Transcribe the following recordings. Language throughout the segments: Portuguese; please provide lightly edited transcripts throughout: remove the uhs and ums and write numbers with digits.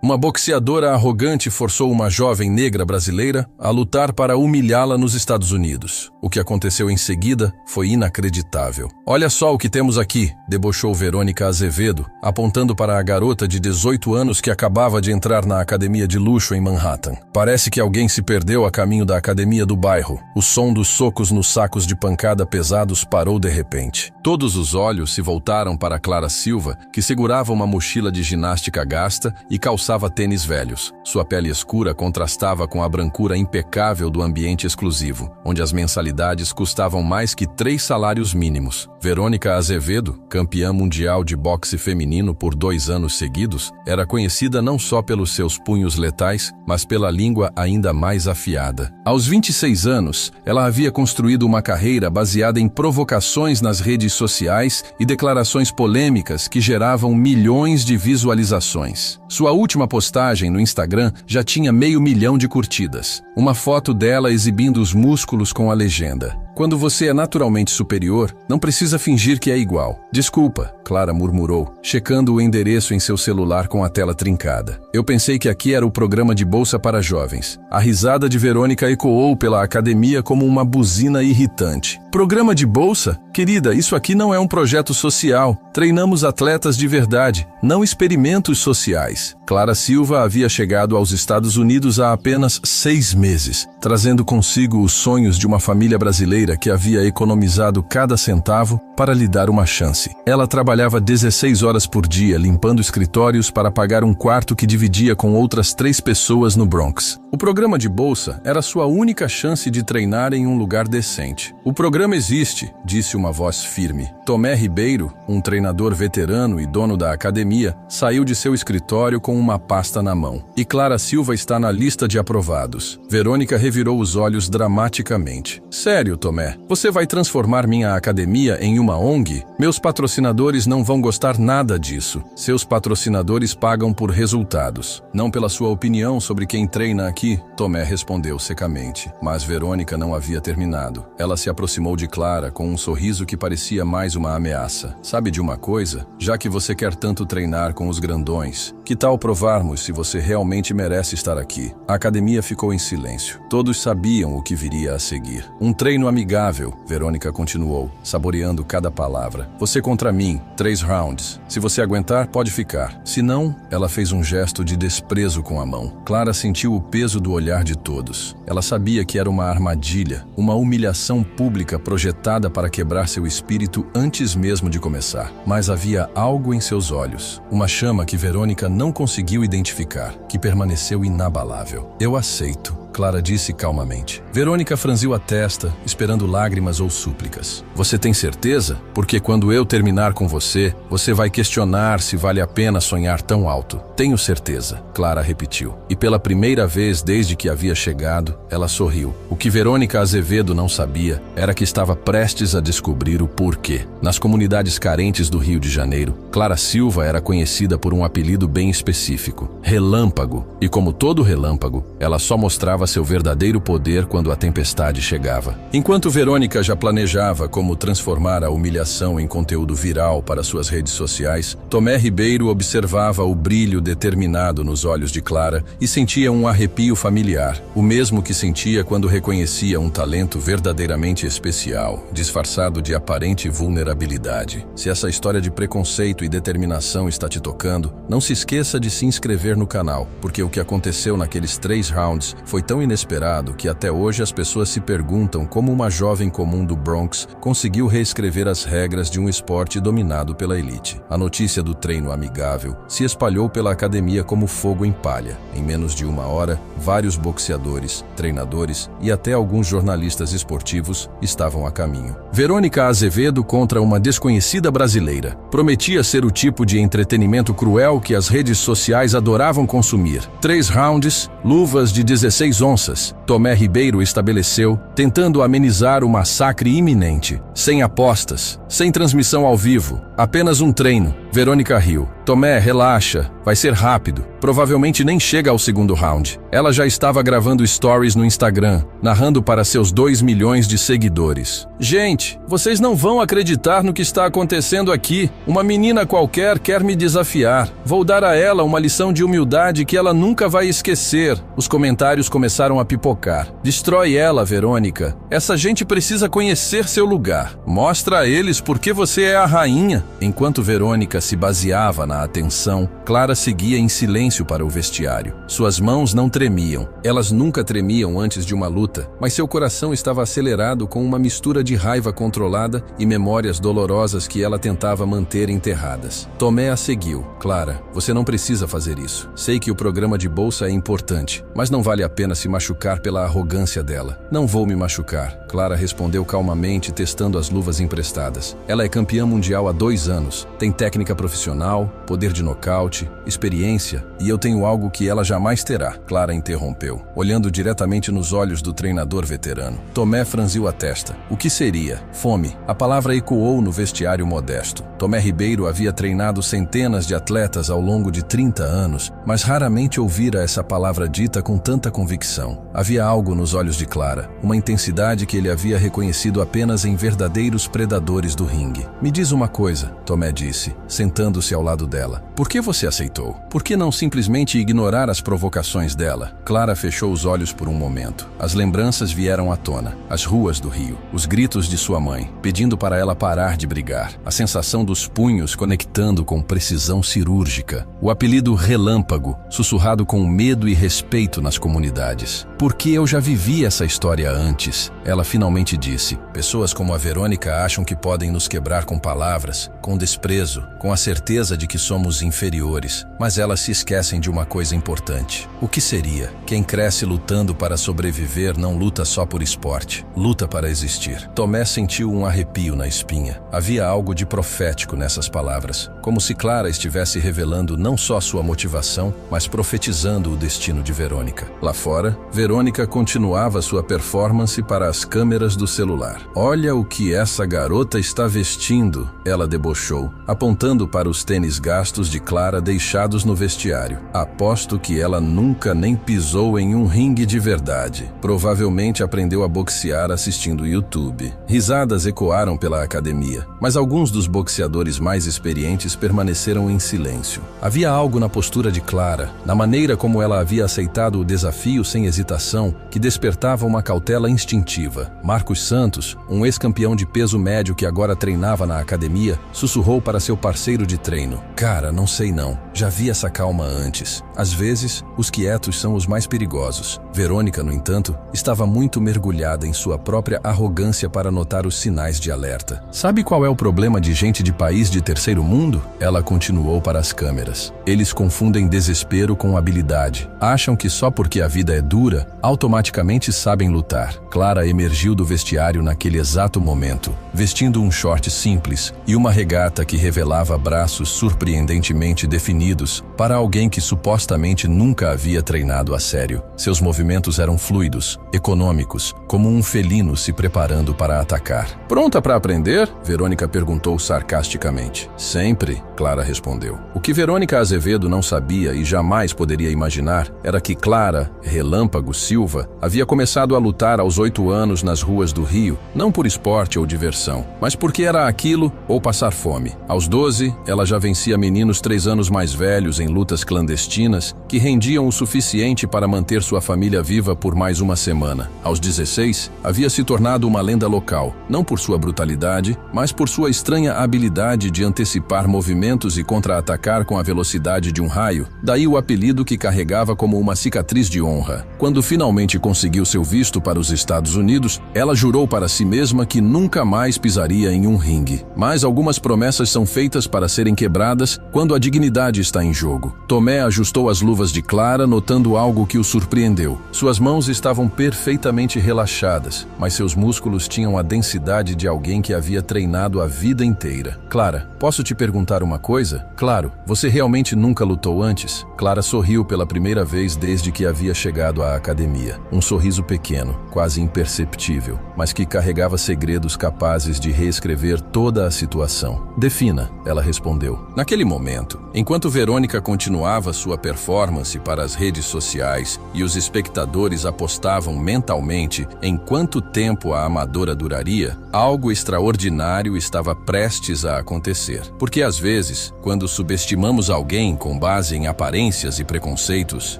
Uma boxeadora arrogante forçou uma jovem negra brasileira a lutar para humilhá-la nos Estados Unidos. O que aconteceu em seguida foi inacreditável. "Olha só o que temos aqui", debochou Verônica Azevedo, apontando para a garota de 18 anos que acabava de entrar na academia de luxo em Manhattan. Parece que alguém se perdeu a caminho da academia do bairro. O som dos socos nos sacos de pancada pesados parou de repente. Todos os olhos se voltaram para Clara Silva, que segurava uma mochila de ginástica gasta e calçava tênis velhos. Sua pele escura contrastava com a brancura impecável do ambiente exclusivo, onde as mensalidades custavam mais que 3 salários mínimos. Verônica Azevedo, campeã mundial de boxe feminino por 2 anos seguidos, era conhecida não só pelos seus punhos letais, mas pela língua ainda mais afiada. Aos 26 anos, ela havia construído uma carreira baseada em provocações nas redes sociais e declarações polêmicas que geravam milhões de visualizações. Sua última postagem no Instagram já tinha 500 mil de curtidas. Uma foto dela exibindo os músculos com a legenda: "Quando você é naturalmente superior, não precisa fingir que é igual." "Desculpa", Clara murmurou, checando o endereço em seu celular com a tela trincada. "Eu pensei que aqui era o programa de bolsa para jovens." A risada de Verônica ecoou pela academia como uma buzina irritante. "Programa de bolsa? Querida, isso aqui não é um projeto social. Treinamos atletas de verdade, não experimentos sociais." Clara Silva havia chegado aos Estados Unidos há apenas 6 meses, trazendo consigo os sonhos de uma família brasileira que havia economizado cada centavo para lhe dar uma chance. Ela trabalhava 16 horas por dia limpando escritórios para pagar um quarto que dividia com outras 3 pessoas no Bronx. O programa de bolsa era sua única chance de treinar em um lugar decente. "O programa existe", disse uma voz firme. Tomé Ribeiro, um treinador veterano e dono da academia, saiu de seu escritório com uma pasta na mão. "E Clara Silva está na lista de aprovados." Verônica revirou os olhos dramaticamente. "Sério, Tomé? Você vai transformar minha academia em uma ONG? Meus patrocinadores não vão gostar nada disso." "Seus patrocinadores pagam por resultados, não pela sua opinião sobre quem treina aqui", Tomé respondeu secamente. Mas Verônica não havia terminado. Ela se aproximou de Clara com um sorriso que parecia mais uma ameaça. "Sabe de uma coisa? Já que você quer tanto treinar com os grandões, que tal provarmos se você realmente merece estar aqui?" A academia ficou em silêncio. Todos sabiam o que viria a seguir. "Um treino amigável", Verônica continuou, saboreando cada palavra. "Você contra mim, 3 rounds. Se você aguentar, pode ficar. Se não..." Ela fez um gesto de desprezo com a mão. Clara sentiu o peso do olhar de todos. Ela sabia que era uma armadilha, uma humilhação pública projetada para quebrar seu espírito antes mesmo de começar. Mas havia algo em seus olhos, uma chama que Verônica não conseguiu identificar, que permaneceu inabalável. "Eu aceito", Clara disse calmamente. Verônica franziu a testa, esperando lágrimas ou súplicas. "Você tem certeza? Porque quando eu terminar com você, você vai questionar se vale a pena sonhar tão alto." "Tenho certeza", Clara repetiu. E pela primeira vez desde que havia chegado, ela sorriu. O que Verônica Azevedo não sabia era que estava prestes a descobrir o porquê. Nas comunidades carentes do Rio de Janeiro, Clara Silva era conhecida por um apelido bem específico: Relâmpago. E como todo relâmpago, ela só mostrava seu verdadeiro poder quando a tempestade chegava. Enquanto Verônica já planejava como transformar a humilhação em conteúdo viral para suas redes sociais, Tomé Ribeiro observava o brilho determinado nos olhos de Clara e sentia um arrepio familiar, o mesmo que sentia quando reconhecia um talento verdadeiramente especial, disfarçado de aparente vulnerabilidade. Se essa história de preconceito e determinação está te tocando, não se esqueça de se inscrever no canal, porque o que aconteceu naqueles 3 rounds foi tão inesperado que até hoje as pessoas se perguntam como uma jovem comum do Bronx conseguiu reescrever as regras de um esporte dominado pela elite. A notícia do treino amigável se espalhou pela academia como fogo em palha. Em menos de 1 hora, vários boxeadores, treinadores e até alguns jornalistas esportivos estavam a caminho. Verônica Azevedo contra uma desconhecida brasileira. Prometia ser o tipo de entretenimento cruel que as redes sociais adoravam consumir. 3 rounds, luvas de 16 onças, Tomé Ribeiro estabeleceu, tentando amenizar o massacre iminente. Sem apostas, sem transmissão ao vivo, apenas um treino. Verônica riu. Tomé, relaxa, vai ser rápido. Provavelmente nem chega ao segundo round. Ela já estava gravando stories no Instagram, narrando para seus 2 milhões de seguidores. Gente, vocês não vão acreditar no que está acontecendo aqui. Uma menina qualquer quer me desafiar. Vou dar a ela uma lição de humildade que ela nunca vai esquecer. Os comentários começaram a pipocar. Destrói ela, Verônica. Essa gente precisa conhecer seu lugar. Mostra a eles por que você é a rainha. Enquanto Verônica se baseava na atenção, Clara seguia em silêncio para o vestiário. Suas mãos não tremiam. Elas nunca tremiam antes de uma luta, mas seu coração estava acelerado com uma mistura de raiva controlada e memórias dolorosas que ela tentava manter enterradas. Tomé a seguiu. Clara, você não precisa fazer isso. Sei que o programa de bolsa é importante, mas não vale a pena se machucar pela arrogância dela. Não vou me machucar, Clara respondeu calmamente, testando as luvas emprestadas. Ela é campeã mundial há 2 anos. Tem técnica profissional, poder de nocaute, experiência, e eu tenho algo que ela jamais terá, Clara interrompeu, olhando diretamente nos olhos do treinador veterano. Tomé franziu a testa. O que seria? Fome. A palavra ecoou no vestiário modesto. Tomé Ribeiro havia treinado centenas de atletas ao longo de 30 anos, mas raramente ouvira essa palavra dita com tanta convicção. Havia algo nos olhos de Clara, uma intensidade que ele havia reconhecido apenas em verdadeiros predadores do ringue. Me diz uma coisa, Tomé disse, sentando-se ao lado dela. Por que você aceitou? Por que não simplesmente ignorar as provocações dela? Clara fechou os olhos por um momento. As lembranças vieram à tona. As ruas do Rio. Os gritos de sua mãe, pedindo para ela parar de brigar. A sensação dos punhos conectando com precisão cirúrgica. O apelido Relâmpago, sussurrado com medo e respeito nas comunidades. Porque eu já vivi essa história antes. Ela finalmente disse. Pessoas como a Verônica acham que podem nos quebrar com palavras, com desprezo, com a certeza de que somos inferiores. Mas elas se esquecem de uma coisa importante. O que seria? Quem cresce lutando para sobreviver não luta só por esporte, luta para existir. Tomé sentiu um arrepio na espinha. Havia algo de profético nessas palavras, como se Clara estivesse revelando não só sua motivação, mas profetizando o destino de Verônica. Lá fora, Verônica continuava sua performance para as câmeras do celular. Olha o que essa garota está vestindo, ela debochou, apontando para os tênis gastos de Clara deixados no vestiário. Aposto que ela nunca nem pisou em um ringue de verdade. Provavelmente aprendeu a boxear assistindo YouTube. Risadas ecoaram pela academia, mas alguns dos boxeadores mais experientes permaneceram em silêncio. Havia algo na postura de Clara, na maneira como ela havia aceitado o desafio sem hesitação, que despertava uma cautela instintiva. Marcos Santos, um ex-campeão de peso médio que agora treinava na academia, sussurrou para seu parceiro de treino. Cara, não sei não. Já vi essa calma antes. Às vezes, os quietos são os mais perigosos. Verônica, no entanto, estava muito mergulhada em sua própria arrogância para notar os sinais de alerta. Sabe qual é o problema de gente de país de terceiro mundo? Ela continuou para as câmeras. Eles confundem desespero com habilidade. Acham que só porque a vida é dura, automaticamente sabem lutar. Clara emergiu do vestiário naquele exato momento, vestindo um short simples e uma regata que revelava braços surpreendentemente definidos para alguém que supostamente nunca havia treinado a sério. Seus movimentos eram fluidos, econômicos, como um felino se preparando para atacar. Pronta para aprender? Verônica perguntou sarcasticamente. Sempre, Clara respondeu. O que Verônica Azevedo não sabia e jamais poderia imaginar era que Clara Relâmpago Silva havia começado a lutar aos 8 anos nas ruas do Rio, não por esporte ou diversão, mas porque era aquilo ou passar fome. Aos 12, ela já vencia meninos 3 anos mais velhos em lutas clandestinas que rendiam o suficiente para manter sua família viva por mais uma semana. Aos 16, havia se tornado uma lenda local, não por sua brutalidade, mas por sua estranha habilidade de antecipar movimentos e contra-atacar com a velocidade de um raio, daí o apelido que carregava como uma cicatriz de honra. Quando finalmente conseguiu seu visto para os Estados Unidos, ela jurou para si mesma que nunca mais pisaria em um ringue. Mas algumas promessas são feitas para serem quebradas quando a dignidade está em jogo. Tomé ajustou as luvas de Clara, notando algo que o surpreendeu. Suas mãos estavam perfeitamente relaxadas, mas seus músculos tinham a densidade de alguém que havia treinado a vida inteira. Clara, posso te perguntar uma coisa? Claro, você realmente nunca lutou antes? Clara sorriu pela primeira vez desde que havia chegado à academia. Um sorriso pequeno, quase imperceptível. imperceptível, mas que carregava segredos capazes de reescrever toda a situação. Defina, ela respondeu. Naquele momento, enquanto Verônica continuava sua performance para as redes sociais e os espectadores apostavam mentalmente em quanto tempo a amadora duraria, algo extraordinário estava prestes a acontecer. Porque às vezes, quando subestimamos alguém com base em aparências e preconceitos,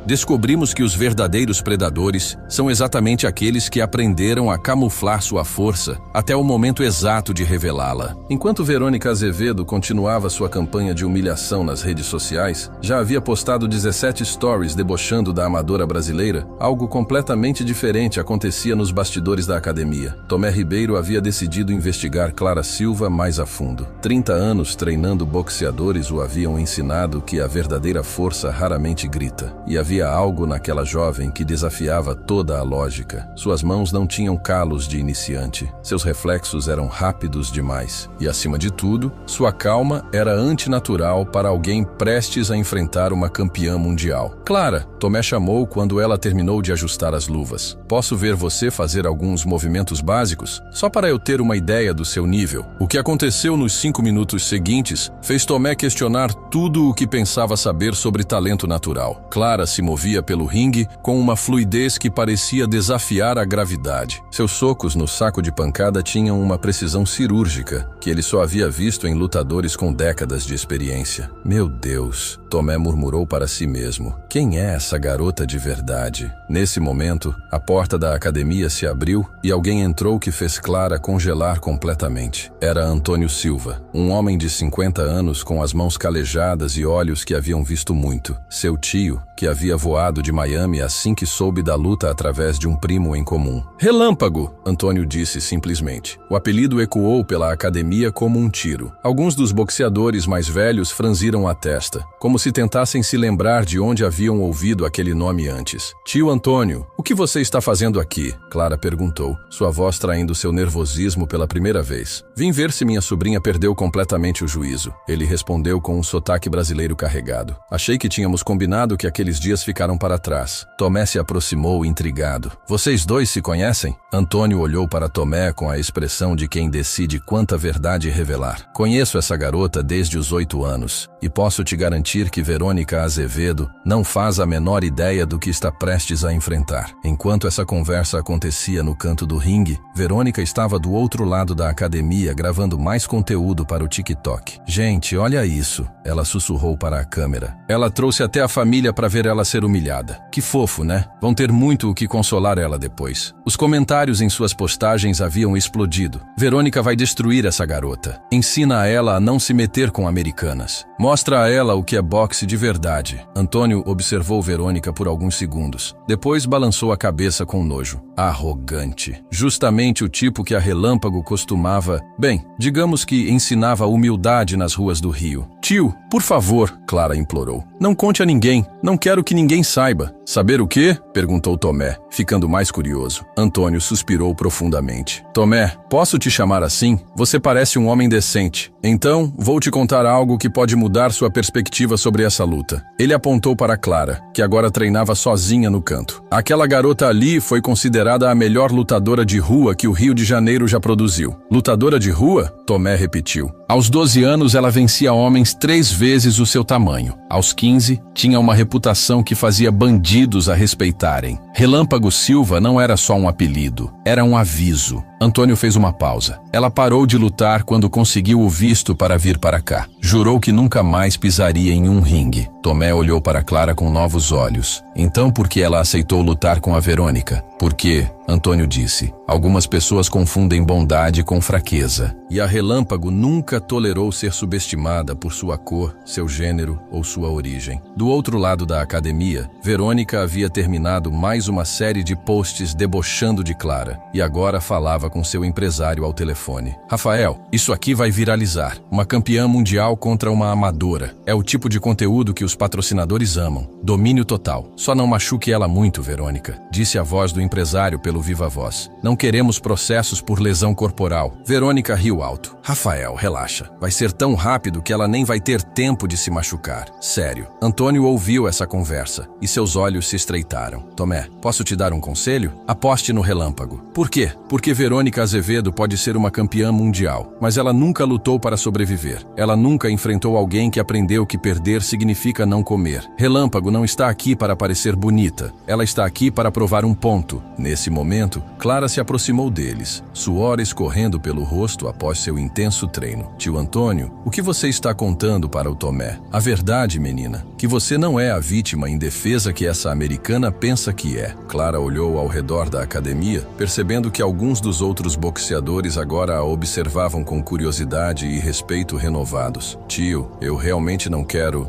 descobrimos que os verdadeiros predadores são exatamente aqueles que aprenderam a camuflar sua força até o momento exato de revelá-la. Enquanto Verônica Azevedo continuava sua campanha de humilhação nas redes sociais, já havia postado 17 stories debochando da amadora brasileira. Algo completamente diferente acontecia nos bastidores da academia. Tomé Ribeiro havia decidido investigar Clara Silva mais a fundo. 30 anos treinando boxeadores o haviam ensinado que a verdadeira força raramente grita. E havia algo naquela jovem que desafiava toda a lógica. Suas mãos não tinham calos de iniciante. Seus reflexos eram rápidos demais. E, acima de tudo, sua calma era antinatural para alguém prestes a enfrentar uma campeã mundial. Clara, Tomé chamou quando ela terminou de ajustar as luvas. Posso ver você fazer alguns movimentos básicos? Só para eu ter uma ideia do seu nível. O que aconteceu nos 5 minutos seguintes fez Tomé questionar tudo o que pensava saber sobre talento natural. Clara se movia pelo ringue com uma fluidez que parecia desafiar a gravidade. Seus socos no saco de pancada tinham uma precisão cirúrgica que ele só havia visto em lutadores com décadas de experiência. Meu Deus, Tomé murmurou para si mesmo. Quem é essa garota de verdade? Nesse momento, a porta da academia se abriu e alguém entrou que fez Clara congelar completamente. Era Antônio Silva, um homem de 50 anos com as mãos calejadas e olhos que haviam visto muito. Seu tio, que havia voado de Miami assim que soube da luta através de um primo em comum. Relâmpago, Antônio disse simplesmente. O apelido ecoou pela academia como um tiro. Alguns dos boxeadores mais velhos franziram a testa, como se tentassem se lembrar de onde haviam ouvido aquele nome antes. Tio Antônio, o que você está fazendo aqui? Clara perguntou, sua voz traindo seu nervosismo pela primeira vez. Vim ver se minha sobrinha perdeu completamente o juízo. Ele respondeu com um sotaque brasileiro carregado. Achei que tínhamos combinado que aqueles dias ficaram para trás. Tomé se aproximou intrigado. Vocês dois se conhecem? Antônio olhou para Tomé com a expressão de quem decide quanta verdade revelar. Conheço essa garota desde os 8 anos e posso te garantir que Verônica Azevedo não faz a menor ideia do que está prestes a enfrentar. Enquanto essa conversa acontecia no canto do ringue, Verônica estava do outro lado da academia gravando mais conteúdo para o TikTok. Gente, olha isso, ela sussurrou para a câmera. Ela trouxe até a família para ver ela ser humilhada. Que fofo, né? Vão ter muito o que consolar ela depois. Os comentários em suas postagens haviam explodido. Verônica vai destruir essa garota. Ensina a ela a não se meter com americanas. Mostra a ela o que é boxe de verdade. Antônio observou Verônica por alguns segundos. Depois balançou a cabeça com nojo. Arrogante. Justamente o tipo que a Relâmpago costumava... Bem, digamos que ensinava humildade nas ruas do Rio. Tio, por favor, Clara implorou. Não conte a ninguém. Não quero que ninguém saiba. Saber o quê? Perguntou Tomé, ficando mais curioso. Antônio suspirou profundamente. Tomé, posso te chamar assim? Você parece um homem decente. Então, vou te contar algo que pode mudar sua perspectiva sobre essa luta. Ele apontou para Clara, que agora treinava sozinha no canto. Aquela garota ali foi considerada a melhor lutadora de rua que o Rio de Janeiro já produziu. Lutadora de rua? Tomé repetiu. Aos 12 anos, ela vencia homens 3 vezes o seu tamanho. Aos 15, tinha uma reputação que fazia bandidos a respeitarem. Relâmpago Silva não era só um apelido, era um aviso. Antônio fez uma pausa. Ela parou de lutar quando conseguiu o visto para vir para cá. Jurou que nunca mais pisaria em um ringue. Tomé olhou para Clara com novos olhos. Então por que ela aceitou lutar com a Verônica? Porque, Antônio disse, algumas pessoas confundem bondade com fraqueza. E a Relâmpago nunca tolerou ser subestimada por sua cor, seu gênero ou sua origem. Do outro lado da academia, Verônica havia terminado mais uma série de posts debochando de Clara e agora falava falava com seu empresário ao telefone. Rafael, isso aqui vai viralizar. Uma campeã mundial contra uma amadora. É o tipo de conteúdo que os patrocinadores amam. Domínio total. Só não machuque ela muito, Verônica, disse a voz do empresário pelo viva voz. Não queremos processos por lesão corporal. Verônica riu alto. Rafael, relaxa. Vai ser tão rápido que ela nem vai ter tempo de se machucar. Sério. Antônio ouviu essa conversa e seus olhos se estreitaram. Tomé, posso te dar um conselho? Aposte no relâmpago. Por quê? Porque Verônica Azevedo pode ser uma campeã mundial, mas ela nunca lutou para sobreviver. Ela nunca enfrentou alguém que aprendeu que perder significa não comer. Relâmpago não está aqui para parecer bonita. Ela está aqui para provar um ponto. Nesse momento, Clara se aproximou deles, suor escorrendo pelo rosto após seu intenso treino. Tio Antônio, o que você está contando para o Tomé? A verdade, menina, que você não é a vítima indefesa que essa americana pensa que é. Clara olhou ao redor da academia, percebendo que alguns dos outros boxeadores agora a observavam com curiosidade e respeito renovados. Tio, eu realmente não quero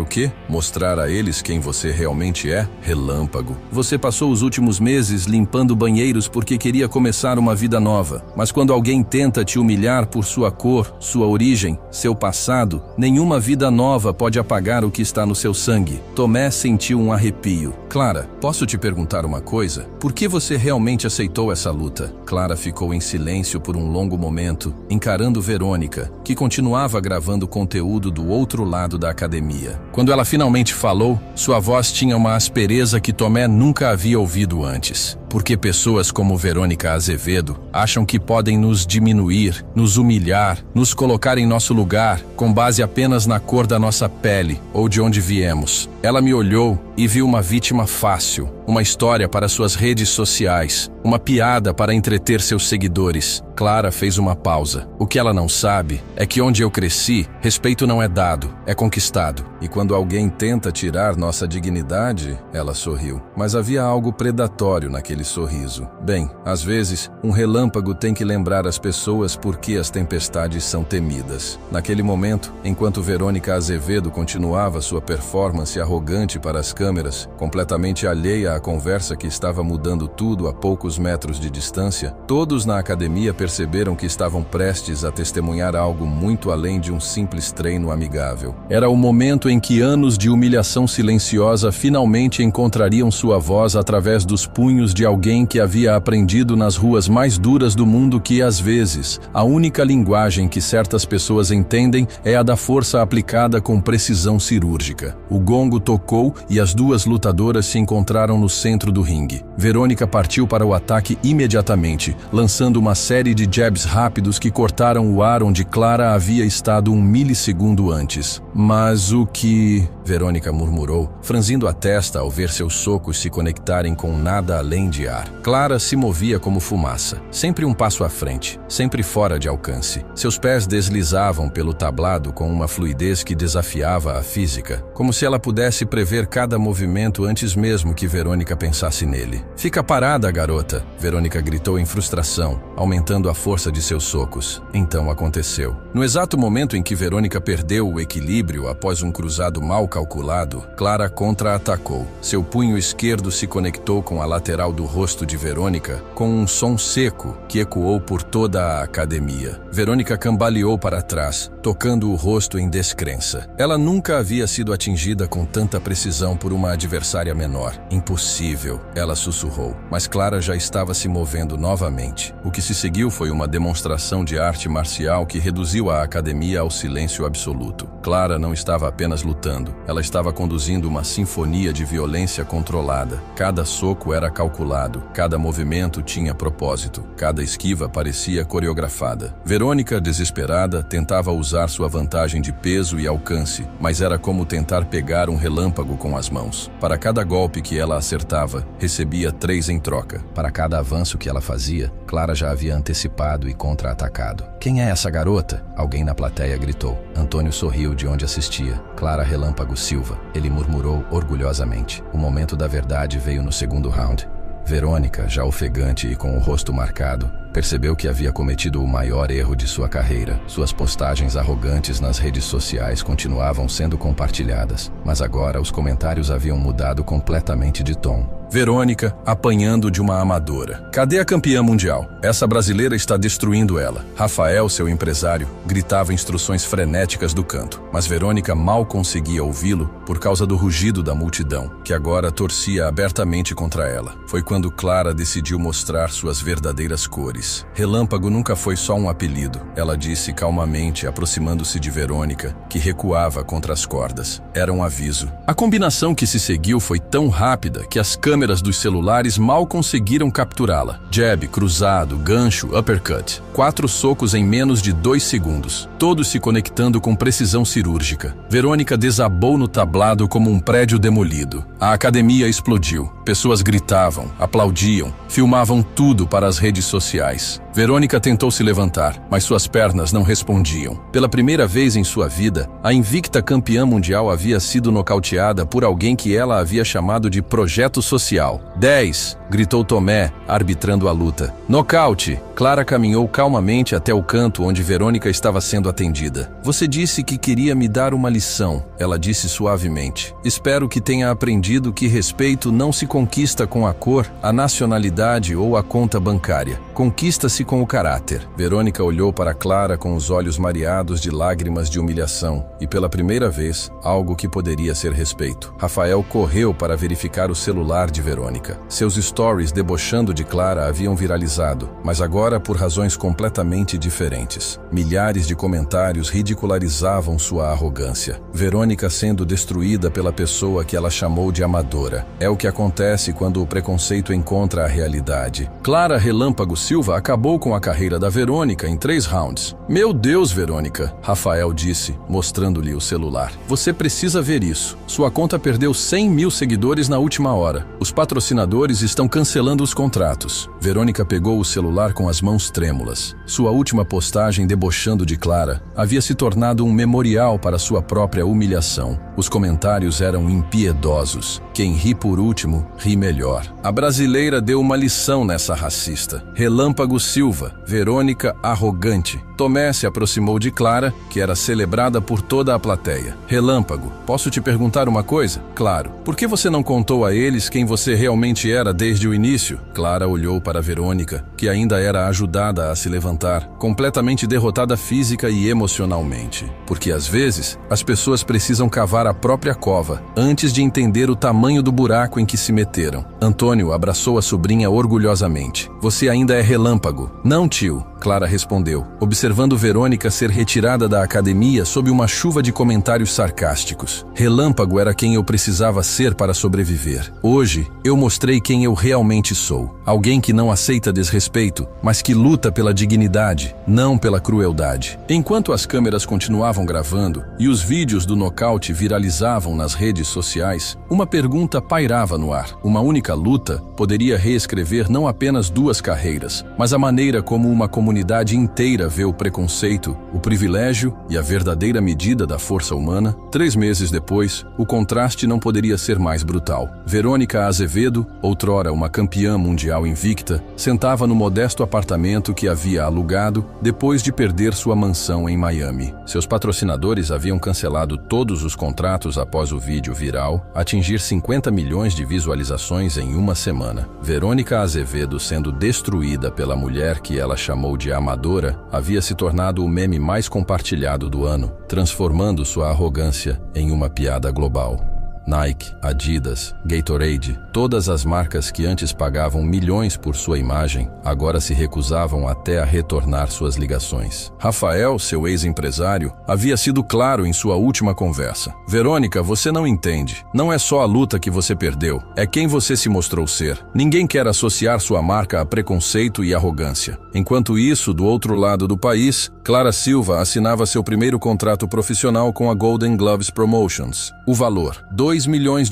o quê? Mostrar a eles quem você realmente é? Relâmpago. Você passou os últimos meses limpando banheiros porque queria começar uma vida nova. Mas quando alguém tenta te humilhar por sua cor, sua origem, seu passado, nenhuma vida nova pode apagar o que está no seu sangue. Tomé sentiu um arrepio. Clara, posso te perguntar uma coisa? Por que você realmente aceitou essa luta? Clara ficou em silêncio por um longo momento, encarando Verônica, que continuava gravando conteúdo do outro lado da academia. Quando ela finalmente falou, sua voz tinha uma aspereza que Tomé nunca havia ouvido antes. Porque pessoas como Verônica Azevedo acham que podem nos diminuir, nos humilhar, nos colocar em nosso lugar com base apenas na cor da nossa pele ou de onde viemos. Ela me olhou e viu uma vítima fácil, uma história para suas redes sociais, uma piada para entreter seus seguidores. Clara fez uma pausa. O que ela não sabe é que onde eu cresci, respeito não é dado, é conquistado. E quando alguém tenta tirar nossa dignidade, ela sorriu. Mas havia algo predatório naquele sorriso. Bem, às vezes, um relâmpago tem que lembrar as pessoas por que as tempestades são temidas. Naquele momento, enquanto Verônica Azevedo continuava sua performance arrogante para as câmeras, completamente alheia à conversa que estava mudando tudo a poucos metros de distância, todos na academia perceberam que estavam prestes a testemunhar algo muito além de um simples treino amigável. Era o momento em que anos de humilhação silenciosa finalmente encontrariam sua voz através dos punhos de alguém que havia aprendido nas ruas mais duras do mundo que, às vezes, a única linguagem que certas pessoas entendem é a da força aplicada com precisão cirúrgica. O gongo tocou e as duas lutadoras se encontraram no centro do ringue. Verônica partiu para o ataque imediatamente, lançando uma série de jabs rápidos que cortaram o ar onde Clara havia estado um milissegundo antes. Mas o que... Verônica murmurou, franzindo a testa ao ver seus socos se conectarem com nada além de ar. Clara se movia como fumaça, sempre um passo à frente, sempre fora de alcance. Seus pés deslizavam pelo tablado com uma fluidez que desafiava a física, como se ela pudesse prever cada movimento antes mesmo que Verônica pensasse nele. Fica parada, garota! Verônica gritou em frustração, aumentando a força de seus socos. Então aconteceu. No exato momento em que Verônica perdeu o equilíbrio após um cruzado mal calculado, Clara contra-atacou. Seu punho esquerdo se conectou com a lateral do rosto de Verônica com um som seco que ecoou por toda a academia. Verônica cambaleou para trás, tocando o rosto em descrença. Ela nunca havia sido atingida com tanta precisão por uma adversária menor. Impossível, ela sussurrou. Mas Clara já estava se movendo novamente. O que se seguiu foi uma demonstração de arte marcial que reduziu a academia ao silêncio absoluto. Clara não estava apenas lutando, ela estava conduzindo uma sinfonia de violência controlada. Cada soco era calculado, cada movimento tinha propósito, cada esquiva parecia coreografada. Verônica, desesperada, tentava usar sua vantagem de peso e alcance, mas era como tentar pegar um relâmpago com as mãos. Para cada golpe que ela acertava, recebia 3 em troca. Para cada avanço que ela fazia, Clara já havia antecipado e contra-atacado. "Quem é essa garota?" Alguém na plateia gritou. Antônio sorriu de onde assistia. "Clara Relâmpago Silva", ele murmurou orgulhosamente. O momento da verdade veio no segundo round. Verônica, já ofegante e com o rosto marcado, percebeu que havia cometido o maior erro de sua carreira. Suas postagens arrogantes nas redes sociais continuavam sendo compartilhadas, mas agora os comentários haviam mudado completamente de tom. Verônica, apanhando de uma amadora. Cadê a campeã mundial? Essa brasileira está destruindo ela. Rafael, seu empresário, gritava instruções frenéticas do canto, mas Verônica mal conseguia ouvi-lo por causa do rugido da multidão, que agora torcia abertamente contra ela. Foi quando Clara decidiu mostrar suas verdadeiras cores. Relâmpago nunca foi só um apelido, ela disse calmamente, aproximando-se de Verônica, que recuava contra as cordas. Era um aviso. A combinação que se seguiu foi tão rápida que as câmeras dos celulares mal conseguiram capturá-la. Jab, cruzado, gancho, uppercut. 4 socos em menos de 2 segundos, todos se conectando com precisão cirúrgica. Verônica desabou no tablado como um prédio demolido. A academia explodiu. Pessoas gritavam, aplaudiam, filmavam tudo para as redes sociais. Verônica tentou se levantar, mas suas pernas não respondiam. Pela primeira vez em sua vida, a invicta campeã mundial havia sido nocauteada por alguém que ela havia chamado de projeto social. 10, gritou Tomé, arbitrando a luta. Nocaute! Clara caminhou calmamente até o canto onde Verônica estava sendo atendida. Você disse que queria me dar uma lição, ela disse suavemente. Espero que tenha aprendido que respeito não se conquista com a cor, a nacionalidade ou a conta bancária. Conquista-se com o caráter. Verônica olhou para Clara com os olhos mareados de lágrimas de humilhação e, pela primeira vez, algo que poderia ser respeito. Rafael correu para verificar o celular de Verônica. Seus stories debochando de Clara haviam viralizado, mas agora por razões completamente diferentes. Milhares de comentários ridicularizavam sua arrogância. Verônica sendo destruída pela pessoa que ela chamou de amadora. É o que acontece quando o preconceito encontra a realidade. Clara Relâmpago Silva acabou com a carreira da Verônica em 3 rounds. Meu Deus, Verônica, Rafael disse, mostrando-lhe o celular. Você precisa ver isso. Sua conta perdeu 100 mil seguidores na última hora. Os patrocinadores estão cancelando os contratos. Verônica pegou o celular com as mãos trêmulas. Sua última postagem debochando de Clara havia se tornado um memorial para sua própria humilhação. Os comentários eram impiedosos. Quem ri por último, ri melhor. A brasileira deu uma lição nessa racista. Relâmpago Silva, Verônica arrogante. Tomé se aproximou de Clara, que era celebrada por toda a plateia. Relâmpago, posso te perguntar uma coisa? Claro. Por que você não contou a eles quem você realmente era desde o início? Clara olhou para Verônica, que ainda era ajudada a se levantar, completamente derrotada física e emocionalmente. Porque às vezes, as pessoas precisam cavar a própria cova, antes de entender o tamanho do buraco em que se meteram. Antônio abraçou a sobrinha orgulhosamente. Você ainda é relâmpago. Não, tio, Clara respondeu, observando Verônica ser retirada da academia sob uma chuva de comentários sarcásticos. Relâmpago era quem eu precisava ser para sobreviver. Hoje, eu mostrei quem eu realmente sou. Alguém que não aceita desrespeito, mas que luta pela dignidade, não pela crueldade. Enquanto as câmeras continuavam gravando e os vídeos do nocaute viralizavam nas redes sociais, uma pergunta pairava no ar. Uma única luta poderia reescrever não apenas 2 carreiras, mas a maneira como uma comunidade inteira vê o preconceito, o privilégio e a verdadeira medida da força humana. 3 meses depois, o contraste não poderia ser mais brutal. Verônica Azevedo, outrora uma campeã mundial invicta, sentava no modesto apartamento que havia alugado depois de perder sua mansão em Miami. Seus patrocinadores haviam cancelado todos os contratos após o vídeo viral atingir 50 milhões de visualizações em uma semana. Verônica Azevedo sendo destruída pela mulher que ela chamou de amadora havia se tornado o meme mais compartilhado do ano, transformando sua arrogância em uma piada global. Nike, Adidas, Gatorade, todas as marcas que antes pagavam milhões por sua imagem, agora se recusavam até a retornar suas ligações. Rafael, seu ex-empresário, havia sido claro em sua última conversa. Verônica, você não entende. Não é só a luta que você perdeu, é quem você se mostrou ser. Ninguém quer associar sua marca a preconceito e arrogância. Enquanto isso, do outro lado do país, Clara Silva assinava seu primeiro contrato profissional com a Golden Gloves Promotions. O valor, $2 milhões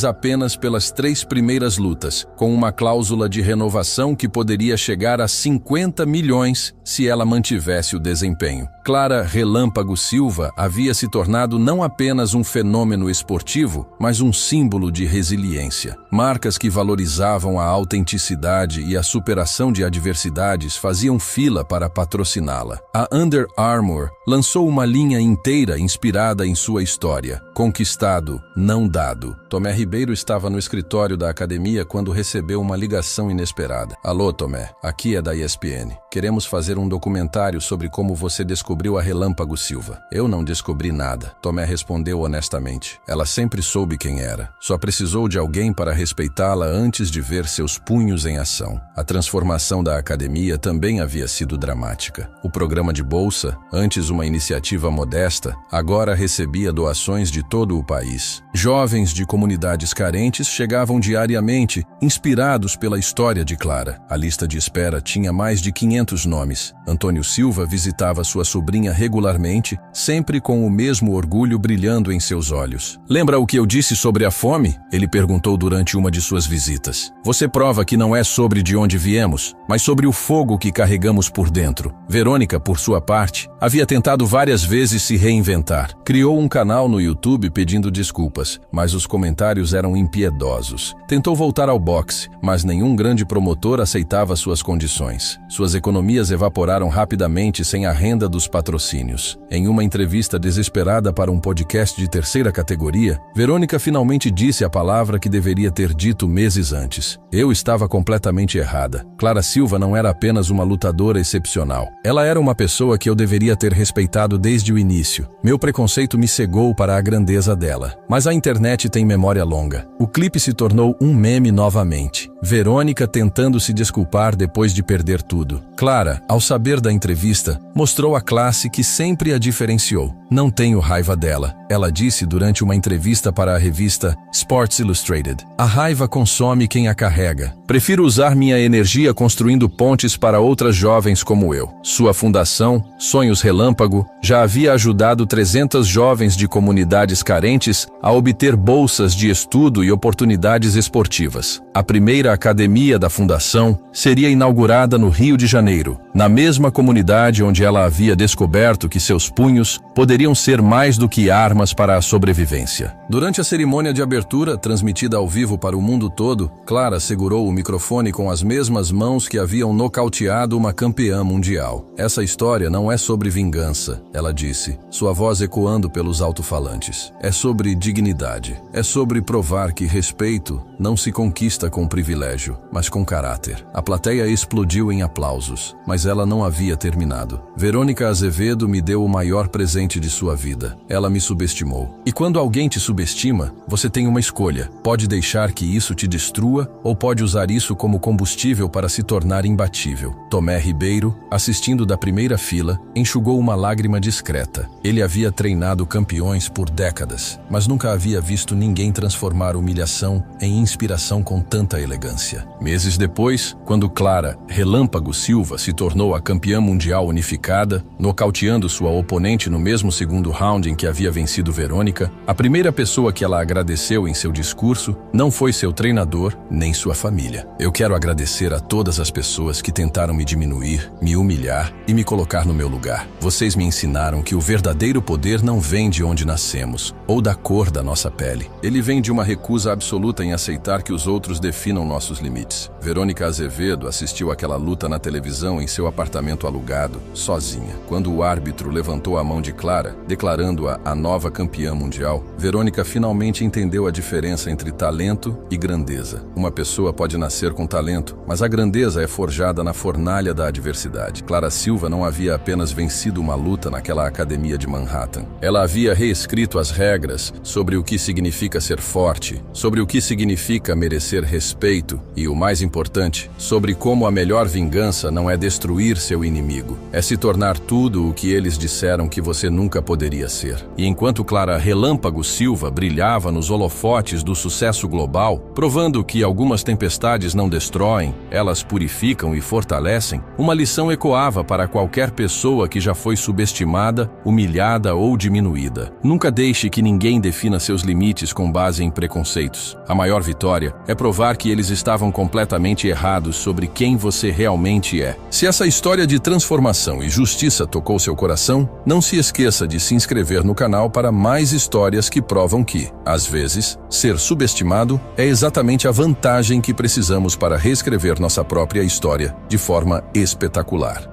apenas pelas 3 primeiras lutas, com uma cláusula de renovação que poderia chegar a 50 milhões se ela mantivesse o desempenho. Clara Relâmpago Silva havia se tornado não apenas um fenômeno esportivo, mas um símbolo de resiliência. Marcas que valorizavam a autenticidade e a superação de adversidades faziam fila para patrociná-la. A Under Armour lançou uma linha inteira inspirada em sua história, Conquistado, não dado. Tomé Ribeiro estava no escritório da academia quando recebeu uma ligação inesperada. Alô, Tomé, aqui é da ESPN. Queremos fazer um documentário sobre como você descobriu a Relâmpago Silva. Eu não descobri nada, Tomé respondeu honestamente. Ela sempre soube quem era. Só precisou de alguém para respeitá-la antes de ver seus punhos em ação. A transformação da academia também havia sido dramática. O programa de bolsa, antes uma iniciativa modesta, agora recebia doações de todo o país. Jovens de comunidades carentes chegavam diariamente, inspirados pela história de Clara. A lista de espera tinha mais de 500 nomes. Antônio Silva visitava sua sobrinha regularmente, sempre com o mesmo orgulho brilhando em seus olhos. Lembra o que eu disse sobre a fome? Ele perguntou durante uma de suas visitas. Você prova que não é sobre de onde viemos, mas sobre o fogo que carregamos por dentro. Verônica, por sua parte, havia tentado várias vezes se reinventar. Criou um canal no YouTube pedindo desculpas, mas os comentários eram impiedosos. Tentou voltar ao boxe, mas nenhum grande promotor aceitava suas condições. Suas economias evaporaram rapidamente sem a renda dos patrocínios. Em uma entrevista desesperada para um podcast de terceira categoria, Verônica finalmente disse a palavra que deveria ter dito meses antes. Eu estava completamente errada. Clara Silva não era apenas uma lutadora excepcional. Ela era uma pessoa que eu deveria ter respeitado desde o início. Meu preconceito me cegou para a grandeza dela. Mas a internet tem memória longa. O clipe se tornou um meme novamente. Verônica tentando se desculpar depois de perder tudo. Clara, ao saber da entrevista, mostrou à classe que sempre a diferenciou. Não tenho raiva dela, ela disse durante uma entrevista para a revista Sports Illustrated. A raiva consome quem a carrega. Prefiro usar minha energia construindo pontes para outras jovens como eu. Sua fundação, Sonhos Relâmpago, já havia ajudado 300 jovens de comunidades carentes a obter bolsas de estudo e oportunidades esportivas. A primeira academia da fundação seria inaugurada no Rio de Janeiro, na mesma comunidade onde ela havia descoberto que seus punhos poderiam ser mais do que armas para a sobrevivência. Durante a cerimônia de abertura, transmitida ao vivo para o mundo todo, Clara segurou o microfone com as mesmas mãos que haviam nocauteado uma campeã mundial. Essa história não é sobre vingança, ela disse, sua voz ecoando pelos alto-falantes. É sobre dignidade. É sobre provar que respeito não se conquista com privilégio, mas com caráter. A plateia explodiu em aplausos, mas ela não havia terminado. Verônica Azevedo me deu o maior presente de sua vida. Ela me subestimou. E quando alguém te subestima, você tem uma escolha. Pode deixar que isso te destrua ou pode usar isso como combustível para se tornar imbatível. Tomé Ribeiro, assistindo da primeira fila, enxugou uma lágrima discreta. Ele havia treinado campeões por décadas, mas nunca havia visto ninguém transformar humilhação em inspiração com tanta elegância. Meses depois, quando Clara Relâmpago Silva se tornou a campeã mundial unificada, nocauteando sua oponente no mesmo segundo round em que havia vencido Verônica, a primeira pessoa que ela agradeceu em seu discurso não foi seu treinador, nem sua família. Eu quero agradecer a todas as pessoas que tentaram me diminuir, me humilhar e me colocar no meu lugar. Vocês me ensinaram que o verdadeiro poder não vem de onde nascemos, ou da cor da nossa pele. Ele vem de uma recusa absoluta em aceitar que os outros definam nossos limites. Verônica Azevedo assistiu àquela luta na televisão em seu apartamento alugado, sozinha. Quando o árbitro levantou a mão de Clara, declarando-a a nova campeã mundial, Verônica finalmente entendeu a diferença entre talento e grandeza. Uma pessoa pode nascer com talento, mas a grandeza é forjada na fornalha da adversidade. Clara Silva não havia apenas vencido uma luta naquela academia de Manhattan. Ela havia reescrito as regras sobre o que significa ser forte, sobre o que significa merecer respeito e, o mais importante, sobre como a melhor vingança não é destruir seu inimigo, é se tornar tudo o que eles disseram que você nunca poderia ser. E enquanto Clara Relâmpago Silva brilhava nos holofotes do sucesso global, provando que algumas tempestades não destroem, elas purificam e fortalecem, uma lição ecoava para qualquer pessoa que já foi subestimada, humilhada ou diminuída. Nunca deixe que ninguém defina seus limites com base em preconceitos. A maior vitória é provar que eles estavam completamente errados sobre quem você realmente é. Se essa história de transformação e justiça tocou seu coração, não se esqueça de se inscrever no canal para mais histórias que provam que, às vezes, ser subestimado é exatamente a vantagem que precisamos para reescrever nossa própria história de forma espetacular.